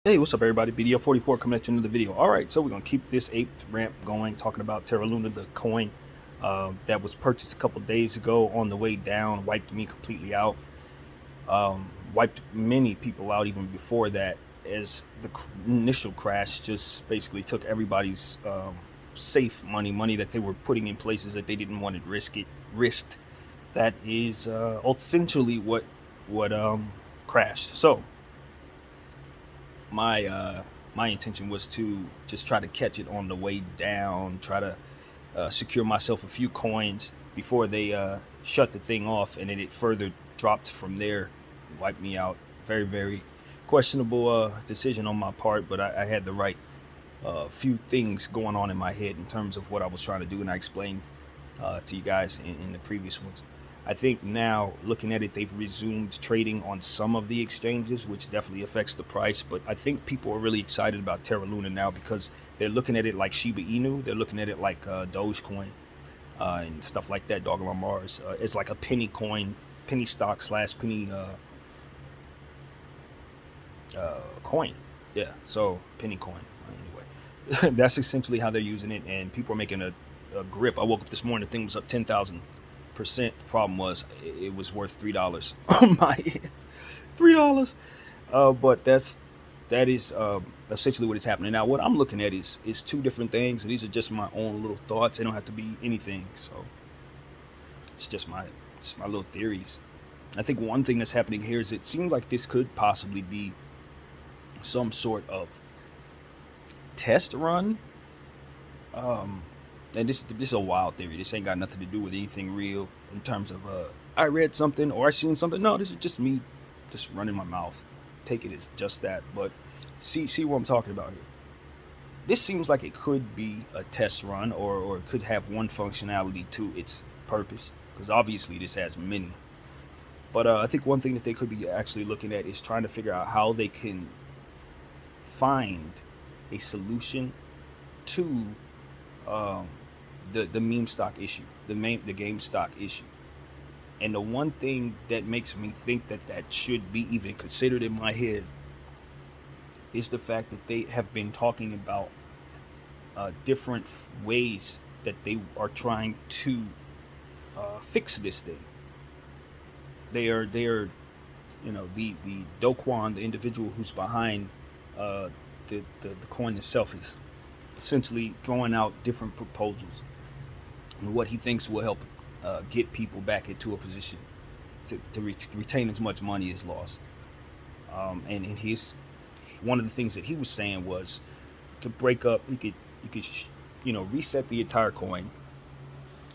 Hey, what's up, everybody? BDO 44 coming at you another video. All right, so we're gonna keep this ape ramp going, talking about Terra Luna, the coin that was purchased a couple days ago. On the way down, wiped me completely out. Wiped many people out even before that, as the initial crash just basically took everybody's safe money that they were putting in places that they didn't want to risked. That is essentially what crashed. So my intention was to just try to catch it on the way down, try to secure myself a few coins before they shut the thing off, and then it further dropped from there, wiped me out. Very questionable decision on my part, but I had the right few things going on in my head in terms of what I was trying to do, and I explained to you guys in the previous ones. I think now, looking at it, they've resumed trading on some of the exchanges, which definitely affects the price. But I think people are really excited about Terra Luna now because they're looking at it like Shiba Inu. They're looking at it like Dogecoin and stuff like that, Dog on Mars. It's like a penny coin, penny stock slash penny coin. Yeah, so penny coin. Anyway, that's essentially how they're using it, and people are making a grip. I woke up this morning, the thing was up 10,000%. The problem was it was worth $3 on my end. $3. But that is essentially what is happening now. What I'm looking at is two different things. These are just my own little thoughts. They don't have to be anything. So it's just my little theories. I think one thing that's happening here is it seems like this could possibly be some sort of test run. Um, and this is a wild theory. This ain't got nothing to do with anything real in terms of I read something or I seen something. No, this is just me just running my mouth. Take it as just that. But see what I'm talking about here. This seems like it could be a test run, or it could have one functionality to its purpose, because obviously this has many. But I think one thing that they could be actually looking at is trying to figure out how they can find a solution to um, the meme stock issue, the game stock issue. And the one thing that makes me think that that should be even considered in my head is the fact that they have been talking about different ways that they are trying to fix this thing. They are, the Doquan, the individual who's behind uh, the coin itself, is essentially throwing out different proposals and what he thinks will help get people back into a position to retain as much money as lost. And his one of the things that he was saying was to break up. You could reset the entire coin,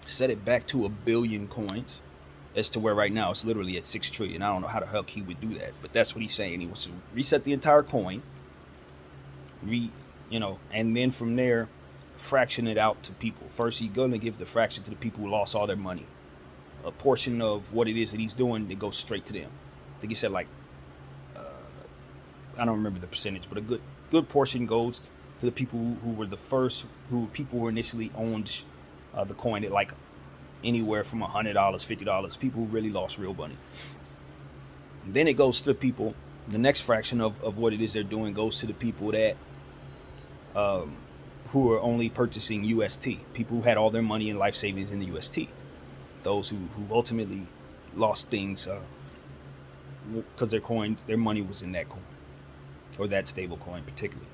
set it back to 1 billion coins, as to where right now it's literally at 6 trillion. I don't know how the heck he would do that, but that's what he's saying. He wants to reset the entire coin, re and then from there fraction it out to people. First, he's gonna give the fraction to the people who lost all their money. A portion of what it is that he's doing, it goes straight to them. I think he said like I don't remember the percentage, but a good portion goes to the people who were the first, who people who initially owned the coin at like anywhere from $100, $50. People who really lost real money. Then it goes to the people. The next fraction of what it is they're doing goes to the people that um, who are only purchasing UST. People who had all their money and life savings in the UST. Those who ultimately lost things because their money was in that coin, or that stable coin particularly.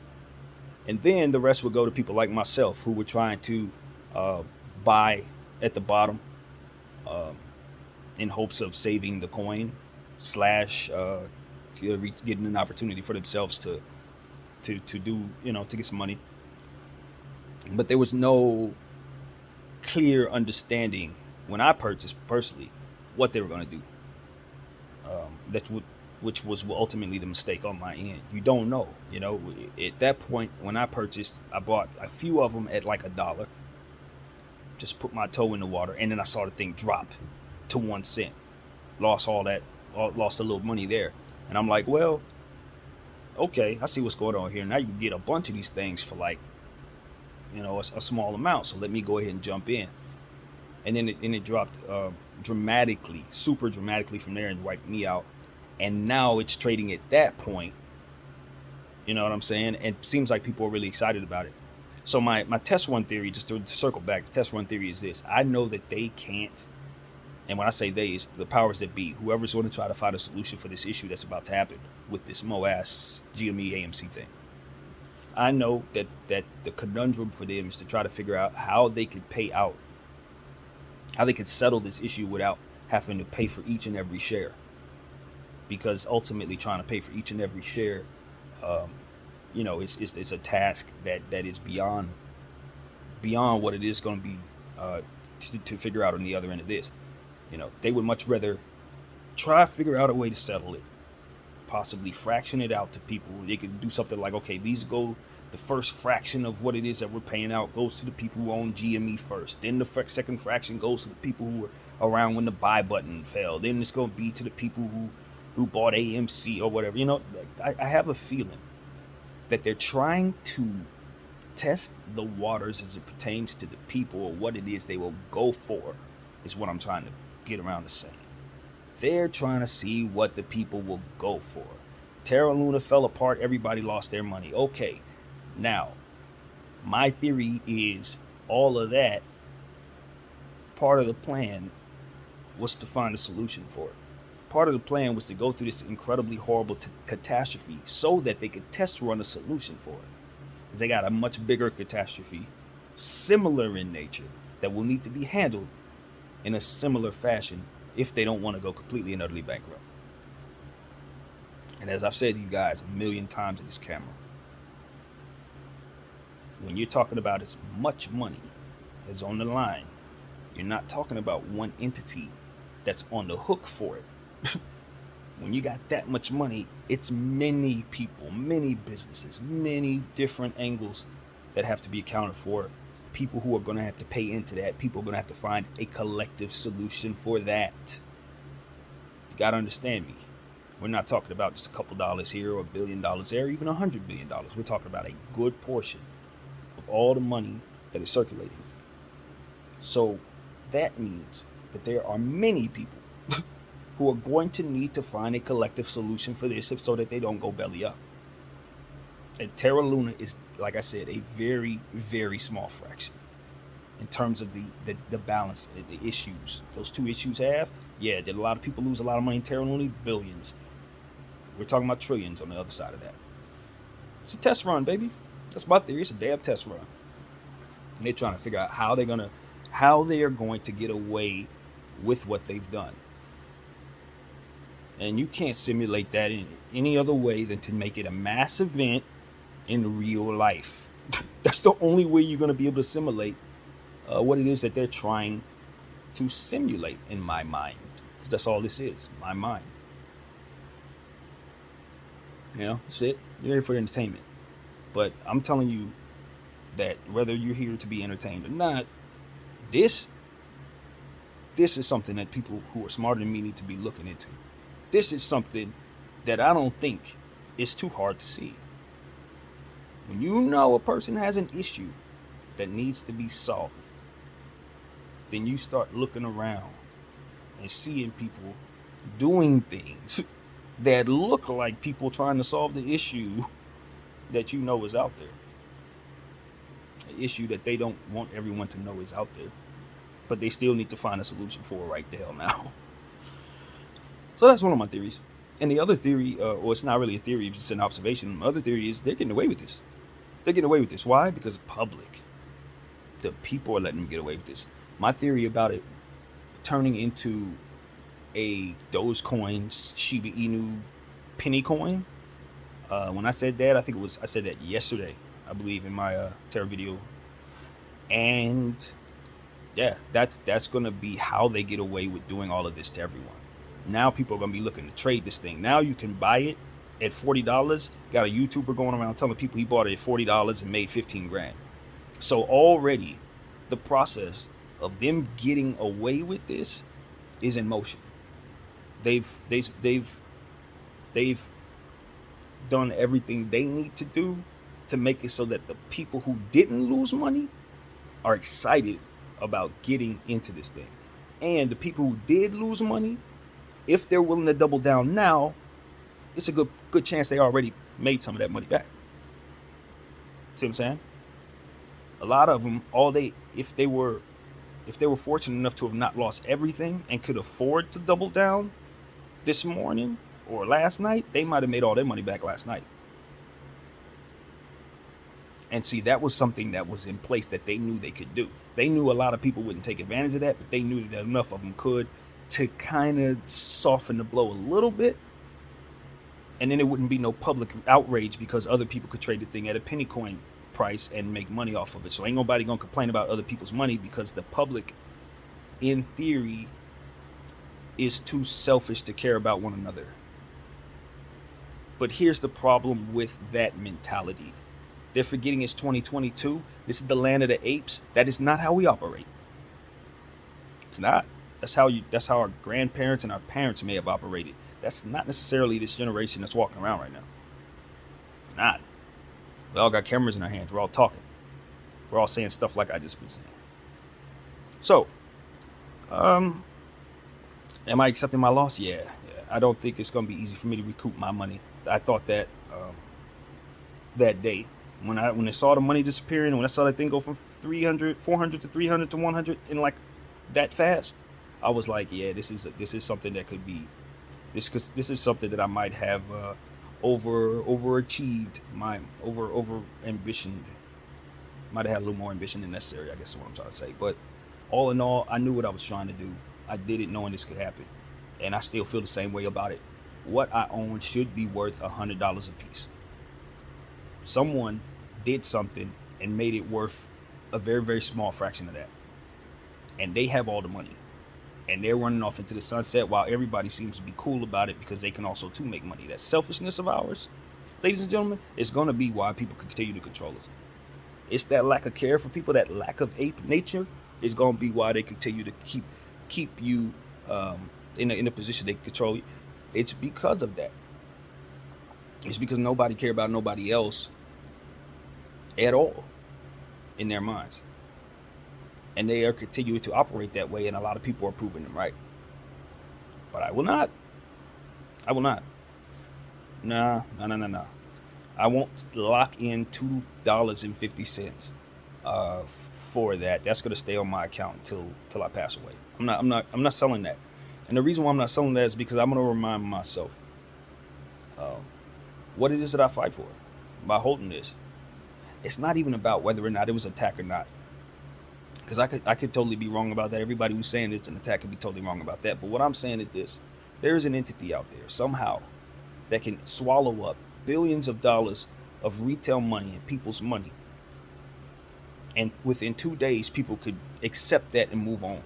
And then the rest would go to people like myself who were trying to uh, buy at the bottom, um, in hopes of saving the coin slash getting an opportunity for themselves to do, to get some money. But there was no clear understanding when I purchased personally what they were going to do. That's what Which was ultimately the mistake on my end. You don't know. At that point when I purchased, I bought a few of them at like $1. Just put my toe in the water, and then I saw the thing drop to 1 cent. Lost all that, lost a little money there, and I'm like, well, okay, I see what's going on here. Now you can get a bunch of these things for like, a small amount. So let me go ahead and jump in, and then it dropped dramatically, super dramatically from there, and wiped me out. And now it's trading at that point You know what I'm saying? And it seems like people are really excited about it. So my test run theory, just to circle back, the test run theory is this: I know that they can't, and when I say they, it's the powers that be, whoever's going to try to find a solution for this issue that's about to happen with this MOAS GME AMC thing. I know that the conundrum for them is to try to figure out how they could pay out, how they could settle this issue without having to pay for each and every share. Because ultimately, trying to pay for each and every share, um, it's a task that is beyond what it is going to be to figure out on the other end of this. They would much rather try to figure out a way to settle it, possibly fraction it out to people. They could do something like, okay, these go, the first fraction of what it is that we're paying out goes to the people who own GME first. Then the second fraction goes to the people who were around when the buy button fell. Then it's going to be to the people who bought AMC or whatever. I have a feeling that they're trying to test the waters as it pertains to the people, or what it is they will go for, is what I'm trying to get around to saying. They're trying to see what the people will go for. Terra Luna fell apart, everybody lost their money. Okay, now, my theory is all of that, part of the plan was to find a solution for it. Part of the plan was to go through this incredibly horrible catastrophe so that they could test run a solution for it. Because they got a much bigger catastrophe, similar in nature, that will need to be handled in a similar fashion if they don't want to go completely and utterly bankrupt. And as I've said to you guys a million times in this camera, when you're talking about as much money as on the line, you're not talking about one entity that's on the hook for it. When you got that much money, it's many people, many businesses, many different angles that have to be accounted for. People who are going to have to pay into that. People are going to have to find a collective solution for that. You got to understand me. We're not talking about just a couple dollars here or $1 billion there, or even $100 billion. We're talking about a good portion of all the money that is circulating. So that means that there are many people who are going to need to find a collective solution for this so that they don't go belly up. And Terra Luna is, like I said, a very, very small fraction in terms of the balance, the issues those two issues have. Yeah, did a lot of people lose a lot of money in Terra Luna? Billions. We're talking about trillions on the other side of that. It's a test run, baby. That's my theory. It's a damn test run. And they're trying to figure out how they are going to get away with what they've done. And you can't simulate that in any other way than to make it a mass event in real life. That's the only way you're going to be able to simulate what it is that they're trying to simulate, in my mind. That's all this is, my mind. That's it. You're here for entertainment. But I'm telling you that whether you're here to be entertained or not, this is something that people who are smarter than me need to be looking into. This is something that I don't think is too hard to see. When you know a person has an issue that needs to be solved, then you start looking around and seeing people doing things that look like people trying to solve the issue that you know is out there. An issue that they don't want everyone to know is out there, but they still need to find a solution for right the hell now. So that's one of my theories. And the other theory, or it's not really a theory, it's just an observation. The other theory is they're getting away with this. They're getting away with this. Why? Because public. The people are letting them get away with this. My theory about it turning into a Dogecoin, Shiba Inu penny coin. When I said that, I said that yesterday, I believe, in my Terra video. And yeah, that's going to be how they get away with doing all of this to everyone. Now people are going to be looking to trade this thing. Now you can buy it at $40. Got a YouTuber going around telling people he bought it at $40 and made 15 grand. So already the process of them getting away with this is in motion. They've done everything they need to do to make it so that the people who didn't lose money are excited about getting into this thing. And the people who did lose money, if they're willing to double down now, it's a good chance they already made some of that money back. See what I'm saying? A lot of them, if they were fortunate enough to have not lost everything and could afford to double down this morning or last night, they might have made all their money back last night. And see, that was something that was in place that they knew they could do. They knew a lot of people wouldn't take advantage of that, but they knew that enough of them could to kind of soften the blow a little bit. And then there wouldn't be no public outrage because other people could trade the thing at a penny coin price and make money off of it. So ain't nobody gonna complain about other people's money because the public, in theory, is too selfish to care about one another. But here's the problem with that mentality. They're forgetting it's 2022. This is the land of the apes. That is not how we operate. It's not. That's how our grandparents and our parents may have operated. That's not necessarily this generation that's walking around right now. Not. We all got cameras in our hands. We're all talking. We're all saying stuff like I just been saying. So, am I accepting my loss? Yeah. I don't think it's going to be easy for me to recoup my money. I thought that that day when I saw the money disappearing, when I saw that thing go from 400 to 300 to 100 in like that fast, I was like, yeah, this is something that could be this is something that I might have overachieved, my over ambitioned. Might have had a little more ambition than necessary, I guess is what I'm trying to say. But all in all, I knew what I was trying to do. I did it knowing this could happen, and I still feel the same way about it. What I own should be worth $100 a piece. Someone did something and made it worth a very, very small fraction of that, and they have all the money, and they're running off into the sunset while everybody seems to be cool about it because they can also too make money. That selfishness of ours, ladies and gentlemen, is going to be why people continue to control us. It's that lack of care for people, that lack of ape nature is going to be why they continue to keep you in a position they can control you. It's because of that. It's because nobody care about nobody else at all in their minds. And they are continuing to operate that way, and a lot of people are proving them right. But I will not. Nah. I won't lock in $2.50 for that. That's gonna stay on my account till I pass away. I'm not selling that. And the reason why I'm not selling that is because I'm gonna remind myself what it is that I fight for by holding this. It's not even about whether or not it was an attack or not. Because I could totally be wrong about that. Everybody who's saying it's an attack could be totally wrong about that. But what I'm saying is this. There is an entity out there somehow that can swallow up billions of dollars of retail money and people's money. And within 2 days, people could accept that and move on.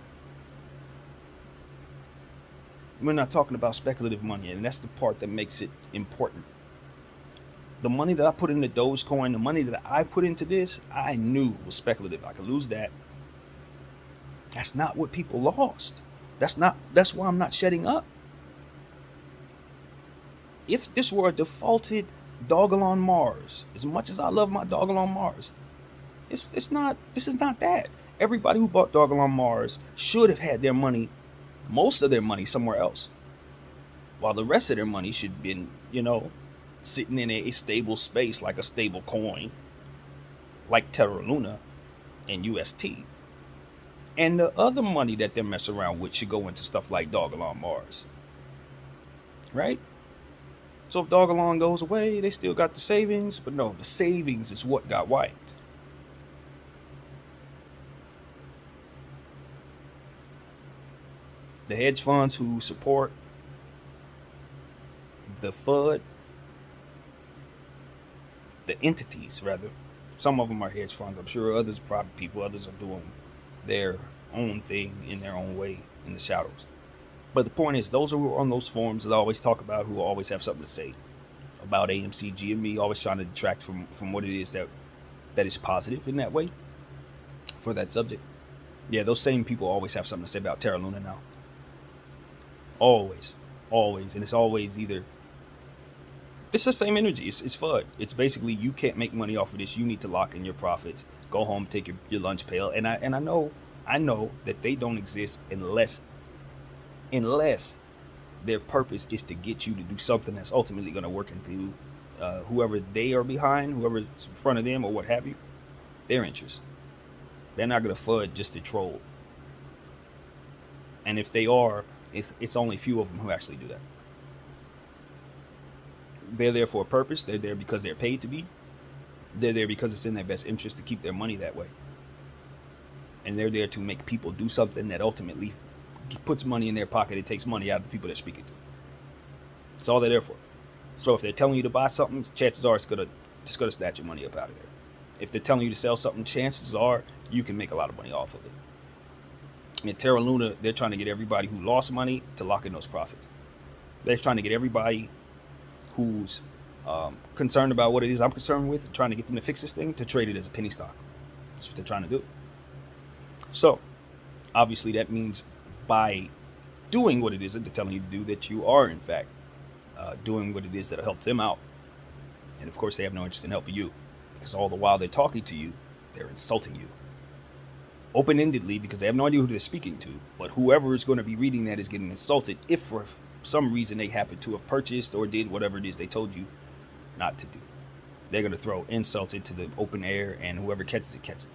We're not talking about speculative money, and that's the part that makes it important. The money that I put into Dogecoin, the money that I put into this, I knew was speculative. I could lose that. That's not what people lost. That's why I'm not shedding up. If this were a defaulted doggle on Mars, as much as I love my doggle on Mars, this is not that. Everybody who bought doggle on Mars should have had their money, most of their money, somewhere else. While the rest of their money should have been, sitting in a stable space like a stable coin, like Terra Luna and UST. And the other money that they mess around with should go into stuff like Doggle on Mars. Right? So if Doggle goes away, they still got the savings. But no, the savings is what got wiped. The hedge funds who support the FUD, the entities rather, some of them are hedge funds. I'm sure others are private people. Others are doing their own thing in their own way in the shadows. But the point is, those who are on those forums that I always talk about, who always have something to say about AMC, GME, always trying to detract from what it is that is positive in that way for that subject. Yeah, those same people always have something to say about Terra Luna now. Always. And it's always either, it's the same energy. It's FUD. It's basically, you can't make money off of this. You need to lock in your profits. Go home, take your lunch pail. And I know that they don't exist unless their purpose is to get you to do something that's ultimately going to work into whoever they are behind, whoever's in front of them or what have you, their interests. They're not going to FUD just to troll. And if they are, it's only a few of them who actually do that. They're there for a purpose. They're there because they're paid to be. They're there because it's in their best interest to keep their money that way. And they're there to make people do something that ultimately puts money in their pocket. It takes money out of the people they're speaking to. That's all they're there for. So if they're telling you to buy something, chances are it's gonna snatch your money up out of there. If they're telling you to sell something, chances are you can make a lot of money off of it. And Terra Luna, they're trying to get everybody who lost money to lock in those profits. They're trying to get everybody who's concerned about what it is I'm concerned with, trying to get them to fix this thing, to trade it as a penny stock. That's what they're trying to do. So, obviously, that means by doing what it is that they're telling you to do, that you are, in fact, doing what it is that'll help them out. And of course, they have no interest in helping you, because all the while they're talking to you, they're insulting you. Open-endedly, because they have no idea who they're speaking to, but whoever is going to be reading that is getting insulted if for some reason they happen to have purchased or did whatever it is they told you not to do. They're going to throw insults into the open air, and whoever catches it, catches it.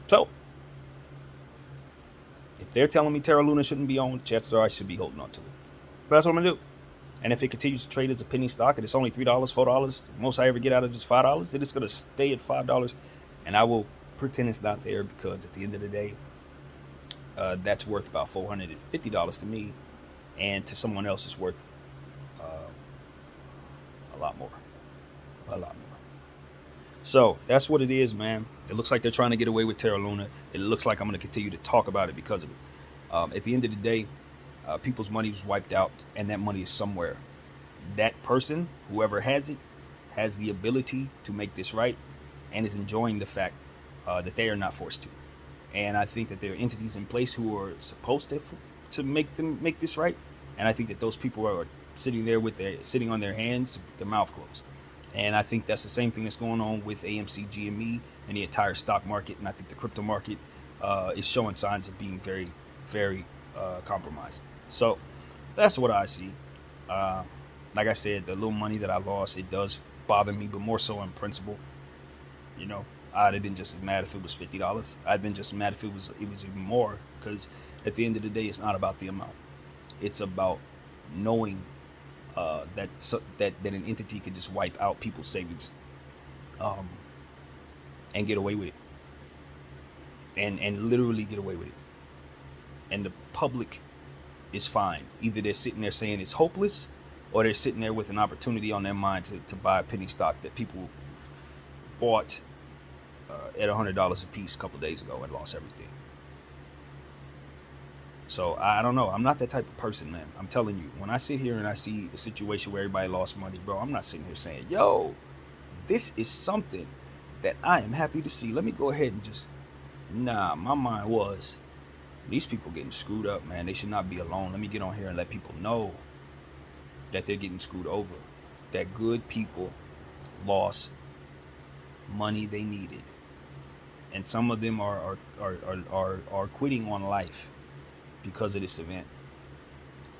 So, if they're telling me Terra Luna shouldn't be owned, chances are I should be holding on to it. But that's what I'm going to do. And if it continues to trade as a penny stock and it's only $3, $4, the most I ever get out of it is $5, then it's going to stay at $5. And I will pretend it's not there, because at the end of the day, that's worth about $450 to me. And to someone else, it's worth a lot more. A lot more. So that's what it is, man. It looks like they're trying to get away with Terra Luna. It looks like I'm going to continue to talk about it because of it. At the end of the day, people's money was wiped out, and that money is somewhere. That person, whoever has it, has the ability to make this right, and is enjoying the fact that they are not forced to. And I think that there are entities in place who are supposed to make this right. And I think that those people are sitting on their hands with their mouth closed. And I think that's the same thing that's going on with AMC, GME, and the entire stock market. And I think the crypto market is showing signs of being very, very compromised. So that's what I see. Like I said, the little money that I lost, it does bother me, but more so in principle. You know, I'd have been just as mad if it was $50. I'd been just as mad if it was even more, because at the end of the day, it's not about the amount. It's about knowing that an entity could just wipe out people's savings, and get away with it, and literally get away with it. And the public is fine. Either they're sitting there saying it's hopeless, or they're sitting there with an opportunity on their mind to buy a penny stock that people bought at $100 a piece a couple days ago and lost everything. So I don't know. I'm not that type of person, man. I'm telling you, when I sit here and I see a situation where everybody lost money, bro, I'm not sitting here saying, yo, this is something that I am happy to see. Let me go ahead and just, nah, my mind was, these people getting screwed up, man. They should not be alone. Let me get on here and let people know that they're getting screwed over. That good people lost money they needed. And some of them are quitting on life because of this event.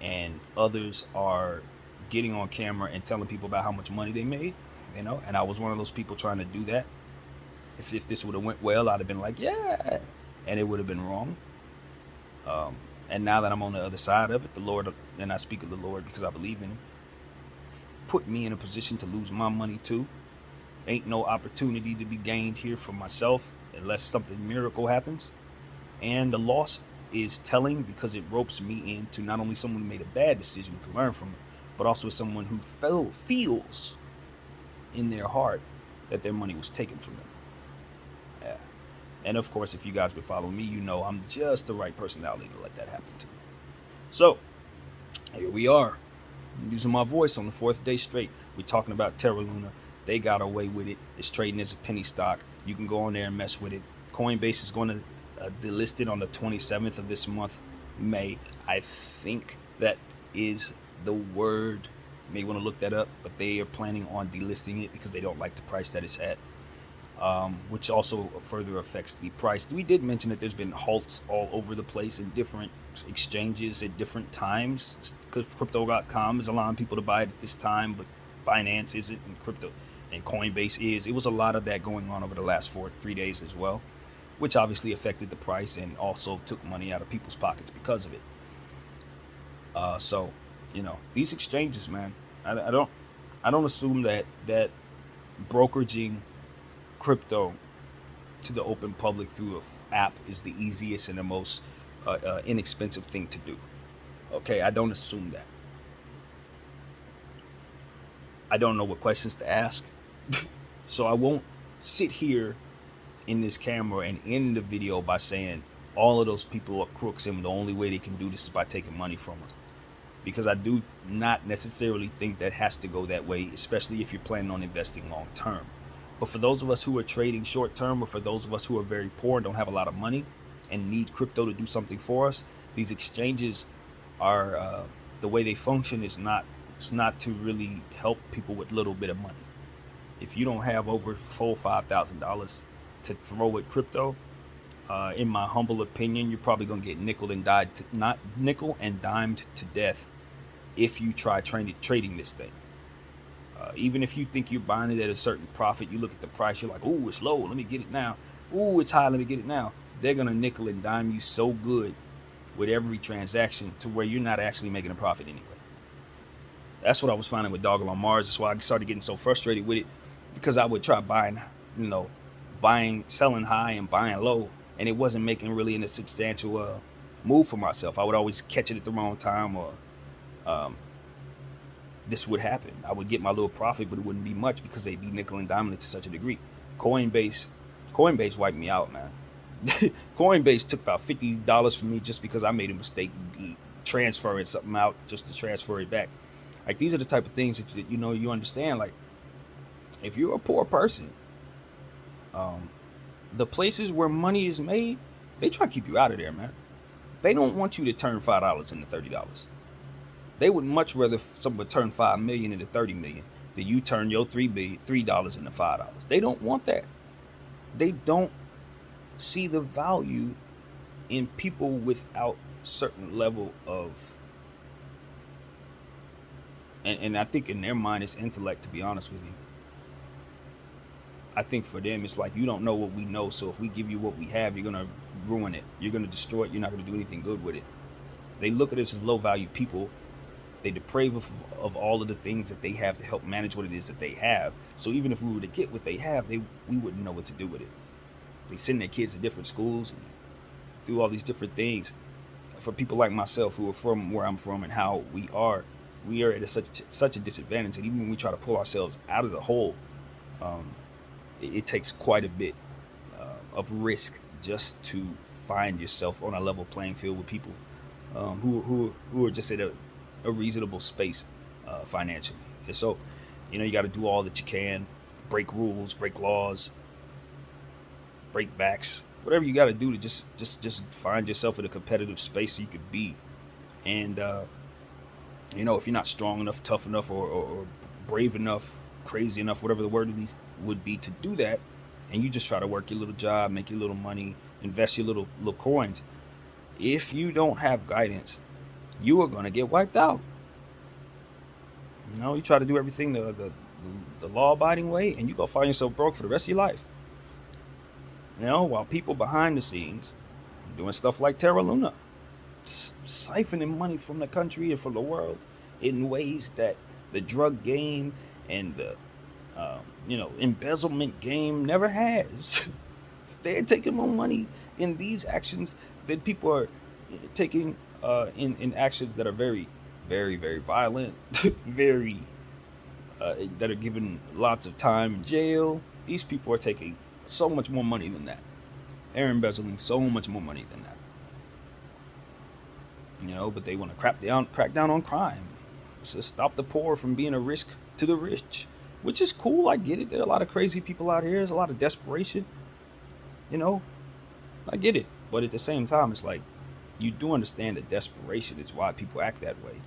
And others are getting on camera and telling people about how much money they made, you know. And I was one of those people trying to do that. If this would have went well, I'd have been like, yeah, and it would have been wrong. And now that I'm on the other side of it, the Lord, and I speak of the Lord because I believe in him, put me in a position to lose my money too. Ain't no opportunity to be gained here for myself unless something miracle happens. And the loss is telling because it ropes me into not only someone who made a bad decision who can learn from it, but also someone who feels in their heart that their money was taken from them. Yeah. And of course, if you guys been following me, you know I'm just the right personality to let that happen to. So here we are, I'm using my voice on the fourth day straight. We're talking about Terra Luna. They got away with it. It's trading as a penny stock. You can go on there and mess with it. Coinbase is going to delist it on the 27th of this month, May. I think that is the word. You may want to look that up, but they are planning on delisting it because they don't like the price that it's at, which also further affects the price. We did mention that there's been halts all over the place in different exchanges at different times, because crypto.com is allowing people to buy it at this time, but Binance isn't, and crypto and Coinbase is. It was a lot of that going on over the last 3 days as well, which obviously affected the price and also took money out of people's pockets because of it. So, these exchanges, man, I don't assume that brokeraging crypto to the open public through a app is the easiest and the most inexpensive thing to do. Okay, I don't assume that. I don't know what questions to ask, so I won't sit here in this camera and end the video by saying all of those people are crooks and the only way they can do this is by taking money from us, because I do not necessarily think that has to go that way, especially if you're planning on investing long term. But for those of us who are trading short term, or for those of us who are very poor and don't have a lot of money and need crypto to do something for us, these exchanges are the way they function is not. It's not to really help people with little bit of money. If you don't have over $4,000-$5,000 to throw at crypto, in my humble opinion, you're probably gonna get nickel and dimed to death if you try trading this thing. Even if you think you're buying it at a certain profit, you look at the price, you're like, "Ooh, it's low. Let me get it now. Ooh, it's high. Let me get it now." They're gonna nickel and dime you so good with every transaction to where you're not actually making a profit anyway. That's what I was finding with Doggle on Mars. That's why I started getting so frustrated with it, because I would try selling high and buying low, and it wasn't making really in a substantial move for myself. I would always catch it at the wrong time, or this would happen. I would get my little profit, but it wouldn't be much because they'd be nickel and diming it to such a degree. Coinbase wiped me out, man. Coinbase took about $50 from me just because I made a mistake transferring something out just to transfer it back. Like, these are the type of things that you understand. Like, if you're a poor person, the places where money is made, they try to keep you out of there, man. They don't want you to turn $5 into $30. They would much rather someone turn $5 million into $30 million than you turn your $3 into $5. They don't want that. They don't see the value in people without certain level of, and I think in their mind it's intellect, to be honest with you. I think for them it's like, you don't know what we know, so if we give you what we have, you're gonna ruin it. You're gonna destroy it. You're not gonna do anything good with it. They look at us as low value people. They deprave of all of the things that they have to help manage what it is that they have. So even if we were to get what they have, we wouldn't know what to do with it. They send their kids to different schools and do all these different things. For people like myself who are from where I'm from and how we are at such a disadvantage. And even when we try to pull ourselves out of the hole, it takes quite a bit of risk just to find yourself on a level playing field with people who are just at a reasonable space financially. And so, you got to do all that you can, break rules, break laws, break backs, whatever you got to do to just find yourself in a competitive space so you could be. And if you're not strong enough, tough enough, or brave enough, crazy enough, whatever the word would be to do that, and you just try to work your little job, make your little money, invest your little coins, if you don't have guidance, you are going to get wiped out. You try to do everything the law-abiding way, and you're going to find yourself broke for the rest of your life. While people behind the scenes doing stuff like Terra Luna, siphoning money from the country and from the world in ways that the drug game and the embezzlement game never has. They're taking more money in these actions than people are taking in actions that are very, very, very violent, very that are given lots of time in jail. These people are taking so much more money than that. They're embezzling so much more money than that. But they want to crack down on crime. So stop the poor from being a risk to the rich, which is cool. I get it. There are a lot of crazy people out here. There's a lot of desperation. I get it. But at the same time, it's like, you do understand that desperation is why people act that way.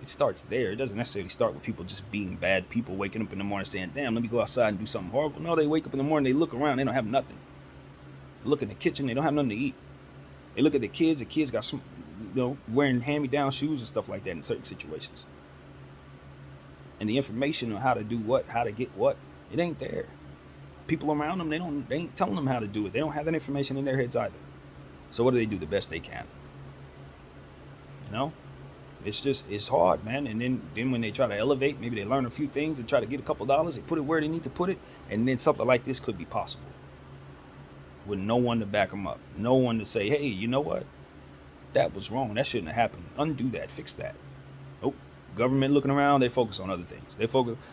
It starts there. It doesn't necessarily start with people just being bad people, waking up in the morning saying, "Damn, let me go outside and do something horrible." No, they wake up in the morning, they look around, they don't have nothing. They look in the kitchen, they don't have nothing to eat. They look at the kids got wearing hand-me-down shoes and stuff like that in certain situations. And the information on how to do what, how to get what, it ain't there. People around them, they ain't telling them how to do it. They don't have that information in their heads either. So what do? The best they can. You know? It's hard, man. And then when they try to elevate, maybe they learn a few things and try to get a couple dollars, they put it where they need to put it, and then something like this could be possible. With no one to back them up. No one to say, hey, you know what? That was wrong. That shouldn't have happened. Undo that. Fix that. Nope. Government looking around, they focus on other things.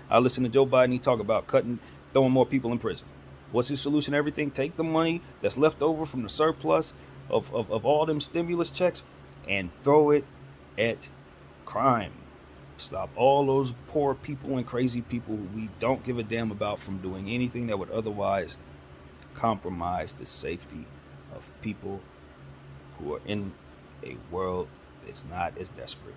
I listen to Joe Biden, he talk about throwing more people in prison. What's his solution to everything? Take the money that's left over from the surplus of all them stimulus checks and throw it at crime. Stop all those poor people and crazy people who we don't give a damn about from doing anything that would otherwise compromise the safety of people who are in a world that's not as desperate.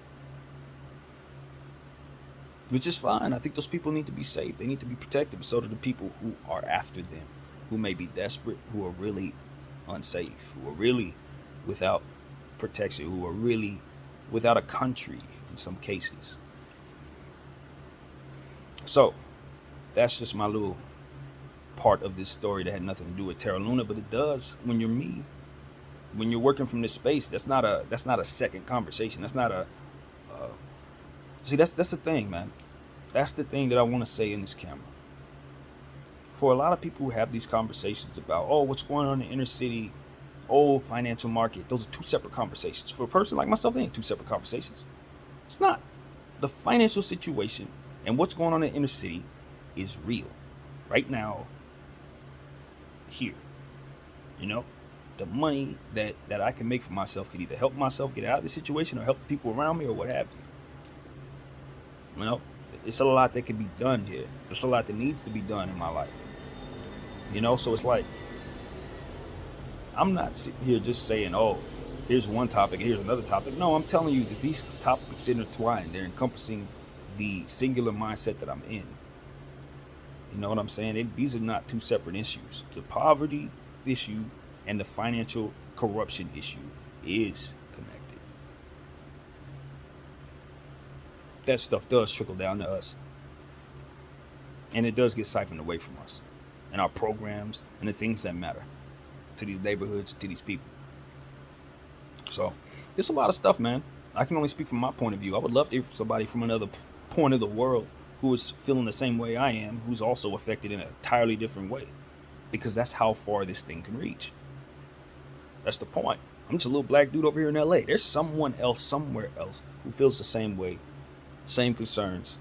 Which is fine. I think those people need to be safe. They need to be protected. So do the people who are after them, who may be desperate, who are really unsafe, who are really without protection, who are really without a country in some cases. So that's just my little part of this story that had nothing to do with Terra Luna, but it does when you're me. When you're working from this space, that's not a second conversation. That's not see, that's the thing, man. That's the thing that I want to say in this camera. For a lot of people who have these conversations about, what's going on in the inner city, financial market, those are two separate conversations. For a person like myself, they ain't two separate conversations. It's not. The financial situation and what's going on in the inner city is real. Right now, here. The money that I can make for myself could either help myself get out of the situation or help the people around me or what have you. It's a lot that can be done here. There's a lot that needs to be done in my life. So it's like, I'm not sitting here just saying, here's one topic, here's another topic. No, I'm telling you that these topics intertwine. They're encompassing the singular mindset that I'm in. You know what I'm saying? These are not two separate issues. The poverty issue and the financial corruption issue is connected. That stuff does trickle down to us. And it does get siphoned away from us and our programs and the things that matter to these neighborhoods, to these people. So there's a lot of stuff, man. I can only speak from my point of view. I would love to hear from somebody from another point of the world who is feeling the same way I am, who's also affected in an entirely different way, because that's how far this thing can reach. That's the point. I'm just a little black dude over here in LA. There's someone else somewhere else who feels the same way, same concerns,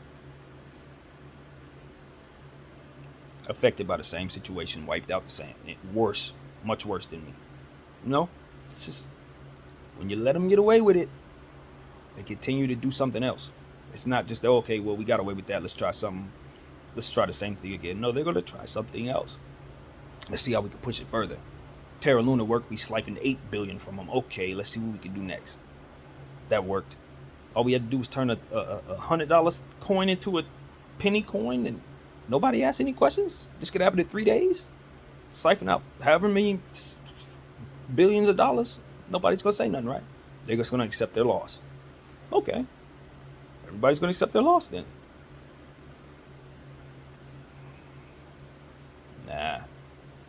affected by the same situation, wiped out the same, worse, much worse than me. It's just, when you let them get away with it, they continue to do something else. It's not just, okay, well, we got away with that, let's try something, let's try the same thing again. No, they're going to try something else. Let's see how we can push it further. Terra Luna worked, we siphoned $8 billion from them. Okay, let's see what we can do next. That worked. All we had to do was turn a $100 coin into a penny coin, and nobody asked any questions. This could happen in 3 days. Siphon out however many billions of dollars. Nobody's going to say nothing, right? They're just going to accept their loss. Okay. Everybody's going to accept their loss then.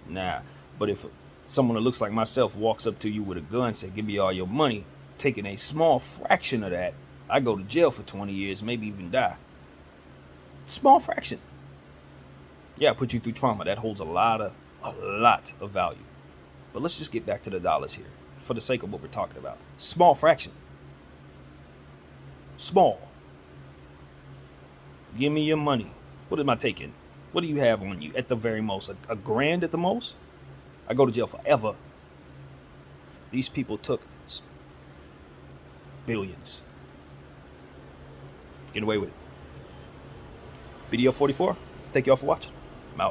Nah. But if someone that looks like myself walks up to you with a gun and says, give me all your money, taking a small fraction of that, I go to jail for 20 years, maybe even die. Small fraction. Yeah, put you through trauma. That holds a lot of value. But let's just get back to the dollars here for the sake of what we're talking about. Small fraction. Small. Give me your money. What am I taking? What do you have on you at the very most? A grand at the most? I go to jail forever. These people took billions. Get away with it. Video 44. Thank you all for watching.